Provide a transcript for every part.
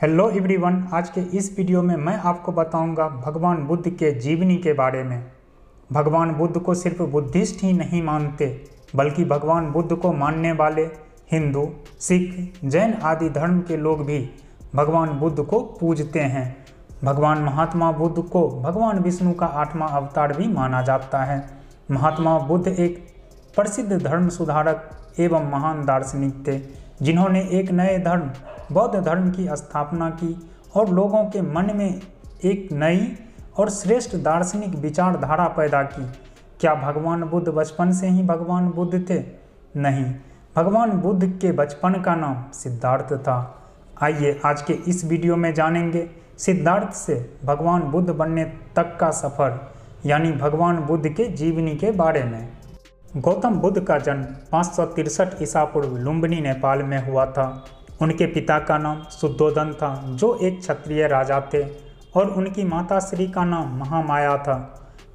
Hello everyone, आज के इस वीडियो में मैं आपको बताऊंगा भगवान बुद्ध के जीवनी के बारे में। भगवान बुद्ध को सिर्फ बुद्धिस्ट ही नहीं मानते, बल्कि भगवान बुद्ध को मानने वाले हिंदू, सिख, जैन आदि धर्म के लोग भी भगवान बुद्ध को पूजते हैं। भगवान महात्मा बुद्ध को भगवान विष्णु का 8वां अवतार भी माना जाता है। महात्मा बुद्ध एक प्रसिद्ध धर्म सुधारक एवं महान दार्शनिक थे, जिन्होंने एक नए धर्म बौद्ध धर्म की स्थापना की और लोगों के मन में एक नई और श्रेष्ठ दार्शनिक विचारधारा पैदा की। क्या भगवान बुद्ध बचपन से ही भगवान बुद्ध थे? नहीं, भगवान बुद्ध के बचपन का नाम सिद्धार्थ था। आइए आज के इस वीडियो में जानेंगे सिद्धार्थ से भगवान बुद्ध बनने तक का सफ़र, यानी भगवान बुद्ध के जीवनी के बारे में। गौतम बुद्ध का जन्म 563 ईसा पूर्व लुम्बिनी नेपाल में हुआ था। उनके पिता का नाम शुद्धोदन था, जो एक क्षत्रिय राजा थे, और उनकी माता श्री का नाम महामाया था।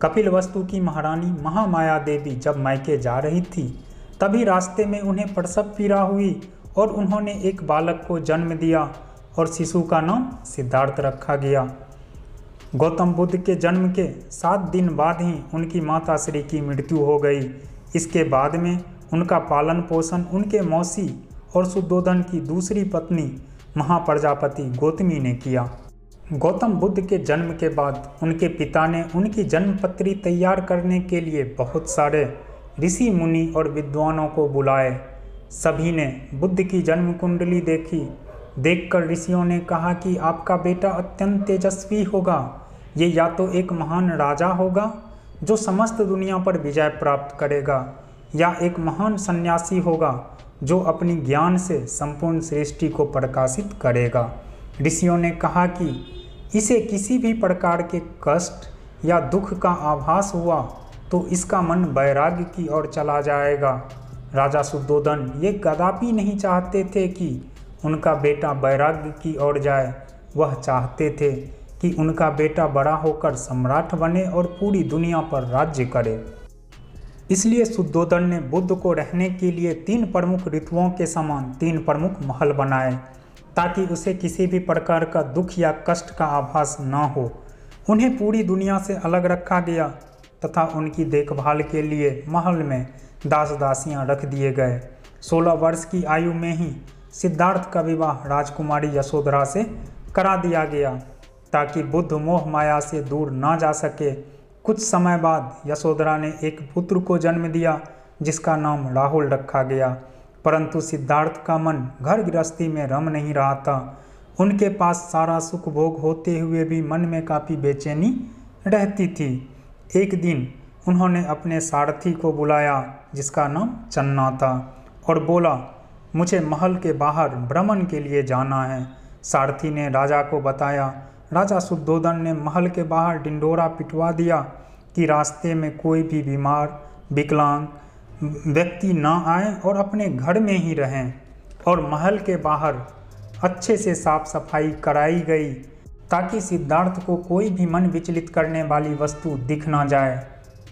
कपिलवस्तु की महारानी महामाया देवी जब मायके जा रही थी, तभी रास्ते में उन्हें प्रसव पीड़ा हुई और उन्होंने एक बालक को जन्म दिया और शिशु का नाम सिद्धार्थ रखा गया। गौतम बुद्ध के जन्म के 7 दिन बाद ही उनकी माता श्री की मृत्यु हो गई। इसके बाद में उनका पालन पोषण उनके मौसी और शुद्धोदन की दूसरी पत्नी महाप्रजापति गौतमी ने किया। गौतम बुद्ध के जन्म के बाद उनके पिता ने उनकी जन्मपत्री तैयार करने के लिए बहुत सारे ऋषि मुनि और विद्वानों को बुलाए। सभी ने बुद्ध की जन्म कुंडली देखी। देखकर ऋषियों ने कहा कि आपका बेटा अत्यंत तेजस्वी होगा। ये या तो एक महान राजा होगा जो समस्त दुनिया पर विजय प्राप्त करेगा, या एक महान सन्यासी होगा जो अपनी ज्ञान से संपूर्ण सृष्टि को प्रकाशित करेगा। ऋषियों ने कहा कि इसे किसी भी प्रकार के कष्ट या दुख का आभास हुआ तो इसका मन वैराग्य की ओर चला जाएगा। राजा शुद्धोदन ये कदापि नहीं चाहते थे कि उनका बेटा वैराग्य की ओर जाए। वह चाहते थे कि उनका बेटा बड़ा होकर सम्राट बने और पूरी दुनिया पर राज्य करे। इसलिए शुद्धोदन ने बुद्ध को रहने के लिए 3 प्रमुख ऋतुओं के समान 3 प्रमुख महल बनाए, ताकि उसे किसी भी प्रकार का दुख या कष्ट का आभास न हो। उन्हें पूरी दुनिया से अलग रखा गया तथा उनकी देखभाल के लिए महल में दास दासियां रख दिए गए। 16 वर्ष की आयु में ही सिद्धार्थ का विवाह राजकुमारी यशोधरा से करा दिया गया, ताकि बुद्ध मोह माया से दूर न जा सके। कुछ समय बाद यशोधरा ने एक पुत्र को जन्म दिया, जिसका नाम राहुल रखा गया। परंतु सिद्धार्थ का मन घर गृहस्थी में रम नहीं रहा था। उनके पास सारा सुख भोग होते हुए भी मन में काफ़ी बेचैनी रहती थी। एक दिन उन्होंने अपने सारथी को बुलाया, जिसका नाम चन्ना था, और बोला, मुझे महल के बाहर भ्रमण के लिए जाना है। सारथी ने राजा को बताया। राजा शुद्धोदन ने महल के बाहर डिंडोरा पिटवा दिया कि रास्ते में कोई भी बीमार, विकलांग व्यक्ति न आए और अपने घर में ही रहें। और महल के बाहर अच्छे से साफ सफाई कराई गई, ताकि सिद्धार्थ को कोई भी मन विचलित करने वाली वस्तु दिख ना जाए।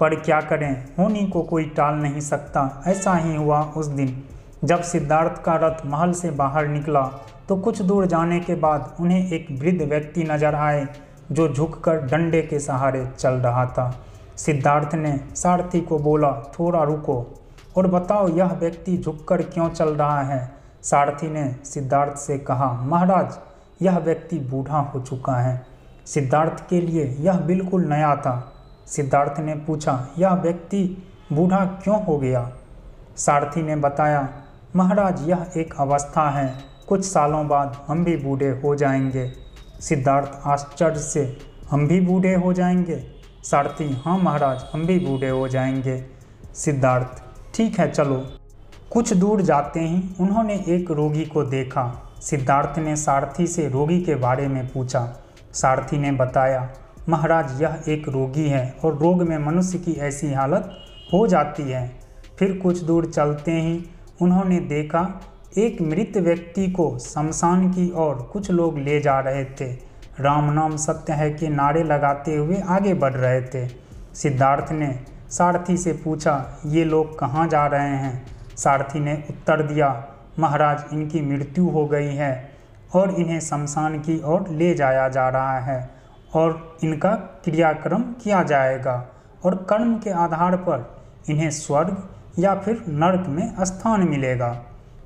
पर क्या करें, होनी को कोई टाल नहीं सकता। ऐसा ही हुआ उस दिन। जब सिद्धार्थ का रथ महल से बाहर निकला तो कुछ दूर जाने के बाद उन्हें एक वृद्ध व्यक्ति नजर आए, जो झुककर डंडे के सहारे चल रहा था। सिद्धार्थ ने सारथी को बोला, थोड़ा रुको और बताओ यह व्यक्ति झुककर क्यों चल रहा है। सारथी ने सिद्धार्थ से कहा, महाराज, यह व्यक्ति बूढ़ा हो चुका है। सिद्धार्थ के लिए यह बिल्कुल नया था। सिद्धार्थ ने पूछा, यह व्यक्ति बूढ़ा क्यों हो गया? सारथी ने बताया, महाराज, यह एक अवस्था है, कुछ सालों बाद हम भी बूढ़े हो जाएंगे। सिद्धार्थ आश्चर्य से, हम भी बूढ़े हो जाएंगे? सारथी, हाँ महाराज, हम भी बूढ़े हो जाएंगे। सिद्धार्थ, ठीक है, चलो। कुछ दूर जाते ही उन्होंने एक रोगी को देखा। सिद्धार्थ ने सारथी से रोगी के बारे में पूछा। सारथी ने बताया, महाराज, यह एक रोगी है और रोग में मनुष्य की ऐसी हालत हो जाती है। फिर कुछ दूर चलते ही उन्होंने देखा एक मृत व्यक्ति को शमशान की ओर कुछ लोग ले जा रहे थे। राम नाम सत्य है के नारे लगाते हुए आगे बढ़ रहे थे। सिद्धार्थ ने सारथी से पूछा, ये लोग कहाँ जा रहे हैं? सारथी ने उत्तर दिया, महाराज, इनकी मृत्यु हो गई है। और इन्हें शमशान की ओर ले जाया जा रहा है और इनका क्रियाक्रम किया जाएगा और कर्म के आधार पर इन्हें स्वर्ग या फिर नरक में स्थान मिलेगा।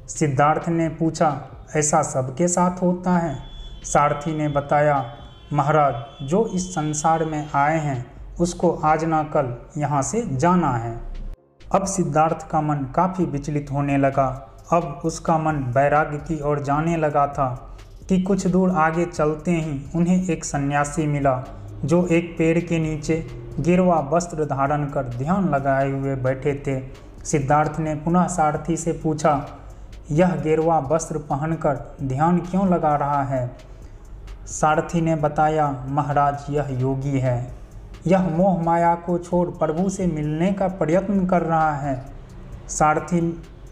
सिद्धार्थ ने पूछा, ऐसा सबके साथ होता है? सारथी ने बताया, महाराज, जो इस संसार में आए हैं उसको आज ना कल यहाँ से जाना है। अब सिद्धार्थ का मन काफ़ी विचलित होने लगा। अब उसका मन वैराग्य की ओर जाने लगा था कि कुछ दूर आगे चलते ही उन्हें एक सन्यासी मिला जो एक पेड़ के नीचे गिरवा वस्त्र धारण कर ध्यान लगाए हुए बैठे थे। सिद्धार्थ ने पुनः सारथी से पूछा, यह गिरवा वस्त्र पहनकर ध्यान क्यों लगा रहा है? सारथी ने बताया, महाराज, यह योगी है। यह मोह माया को छोड़ प्रभु से मिलने का प्रयत्न कर रहा है। सारथी,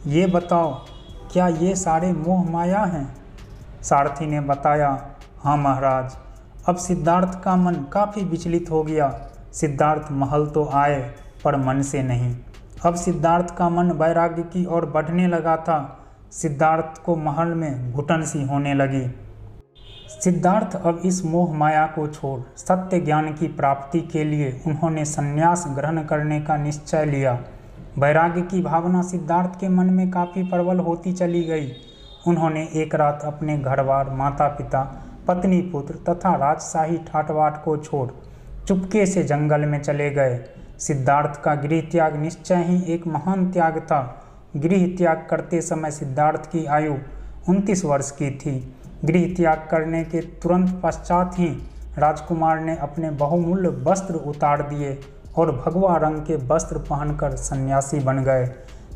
ये बताओ, क्या ये सारे मोह माया हैं? सारथी ने बताया, हाँ महाराज। अब सिद्धार्थ का मन काफ़ी विचलित हो गया। सिद्धार्थ महल तो आए पर मन से नहीं। अब सिद्धार्थ का मन वैराग्य की ओर बढ़ने लगा था। सिद्धार्थ को महल में घुटन सी होने लगी। सिद्धार्थ अब इस मोह माया को छोड़ सत्य ज्ञान की प्राप्ति के लिए उन्होंने संन्यास ग्रहण करने का निश्चय लिया। वैराग्य की भावना सिद्धार्थ के मन में काफ़ी प्रबल होती चली गई। उन्होंने एक रात अपने घरवार, माता पिता, पत्नी, पुत्र तथा राजशाही ठाटबाट को छोड़ चुपके से जंगल में चले गए। सिद्धार्थ का गृह त्याग निश्चय ही एक महान त्याग था। गृह त्याग करते समय सिद्धार्थ की आयु 29 वर्ष की थी। गृह त्याग करने के तुरंत पश्चात ही राजकुमार ने अपने बहुमूल्य वस्त्र उतार दिए और भगवा रंग के वस्त्र पहनकर सन्यासी बन गए।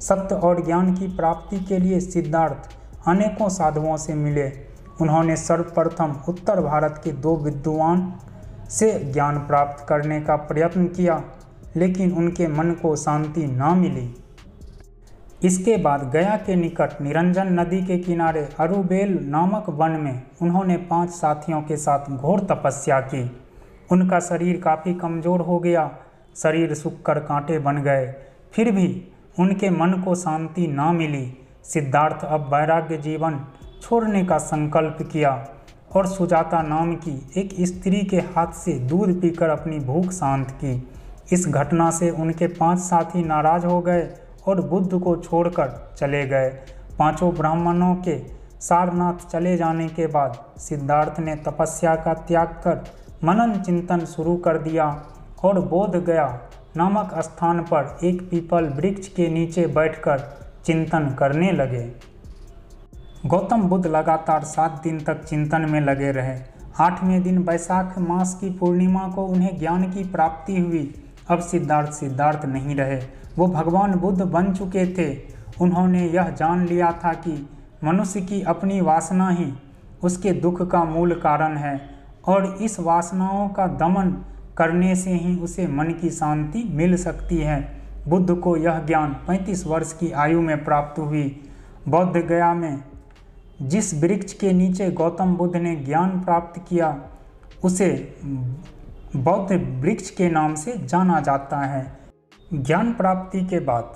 सत्य और ज्ञान की प्राप्ति के लिए सिद्धार्थ अनेकों साधुओं से मिले। उन्होंने सर्वप्रथम उत्तर भारत के 2 विद्वान से ज्ञान प्राप्त करने का प्रयत्न किया, लेकिन उनके मन को शांति न मिली। इसके बाद गया के निकट निरंजन नदी के किनारे अरुबेल नामक वन में उन्होंने 5 साथियों के साथ घोर तपस्या की। उनका शरीर काफ़ी कमज़ोर हो गया, शरीर सूखकर कांटे बन गए, फिर भी उनके मन को शांति न मिली। सिद्धार्थ अब वैराग्य जीवन छोड़ने का संकल्प किया और सुजाता नाम की एक स्त्री के हाथ से दूध पीकर अपनी भूख शांत की। इस घटना से उनके 5 साथी नाराज हो गए और बुद्ध को छोड़कर चले गए। 5 ब्राह्मणों के सारनाथ चले जाने के बाद सिद्धार्थ ने तपस्या का त्याग कर मनन चिंतन शुरू कर दिया और बोध गया नामक स्थान पर एक पीपल वृक्ष के नीचे बैठकर चिंतन करने लगे। गौतम बुद्ध लगातार 7 दिन तक चिंतन में लगे रहे। 8वें दिन वैशाख मास की पूर्णिमा को उन्हें ज्ञान की प्राप्ति हुई। अब सिद्धार्थ नहीं रहे, वो भगवान बुद्ध बन चुके थे। उन्होंने यह जान लिया था कि मनुष्य की अपनी वासना ही उसके दुख का मूल कारण है और इस वासनाओं का दमन करने से ही उसे मन की शांति मिल सकती है। बुद्ध को यह ज्ञान 35 वर्ष की आयु में प्राप्त हुई। बौद्ध गया में जिस वृक्ष के नीचे गौतम बुद्ध ने ज्ञान प्राप्त किया उसे बौद्ध वृक्ष के नाम से जाना जाता है। ज्ञान प्राप्ति के बाद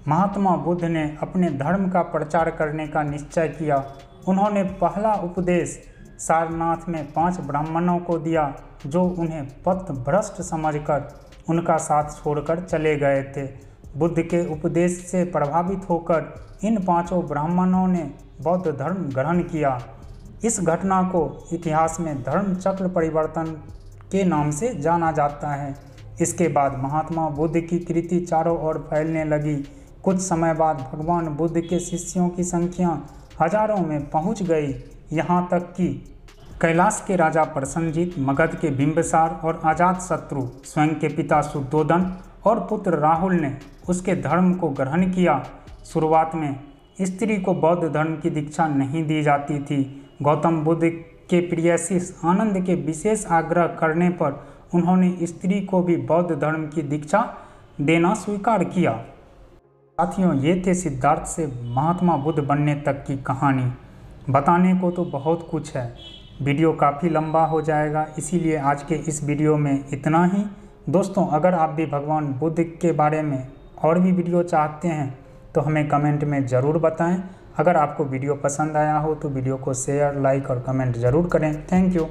महात्मा बुद्ध ने अपने धर्म का प्रचार करने का निश्चय किया। उन्होंने पहला उपदेश सारनाथ में 5 ब्राह्मणों को दिया जो उन्हें पथभ्रष्ट समझकर उनका साथ छोड़कर चले गए थे। बुद्ध के उपदेश से प्रभावित होकर इन 5 ब्राह्मणों ने बौद्ध धर्म ग्रहण किया। इस घटना को इतिहास में धर्म चक्र परिवर्तन के नाम से जाना जाता है। इसके बाद महात्मा बुद्ध की कृति चारों ओर फैलने लगी। कुछ समय बाद भगवान बुद्ध के शिष्यों की संख्या हजारों में पहुंच गई। यहाँ तक कि कैलाश के राजा प्रसन्नजीत, मगध के बिंबिसार और अजातशत्रु, स्वयं के पिता शुद्धोदन और पुत्र राहुल ने उसके धर्म को ग्रहण किया। शुरुआत में स्त्री को बौद्ध धर्म की दीक्षा नहीं दी जाती थी। गौतम बुद्ध के प्रियसी आनंद के विशेष आग्रह करने पर उन्होंने स्त्री को भी बौद्ध धर्म की दीक्षा देना स्वीकार किया। साथियों, ये थे सिद्धार्थ से महात्मा बुद्ध बनने तक की कहानी। बताने को तो बहुत कुछ है, वीडियो काफ़ी लंबा हो जाएगा, इसीलिए आज के इस वीडियो में इतना ही। दोस्तों, अगर आप भी भगवान बुद्ध के बारे में और भी वीडियो चाहते हैं तो हमें कमेंट में ज़रूर बताएं। अगर आपको वीडियो पसंद आया हो तो वीडियो को शेयर, लाइक और कमेंट ज़रूर करें। Thank you.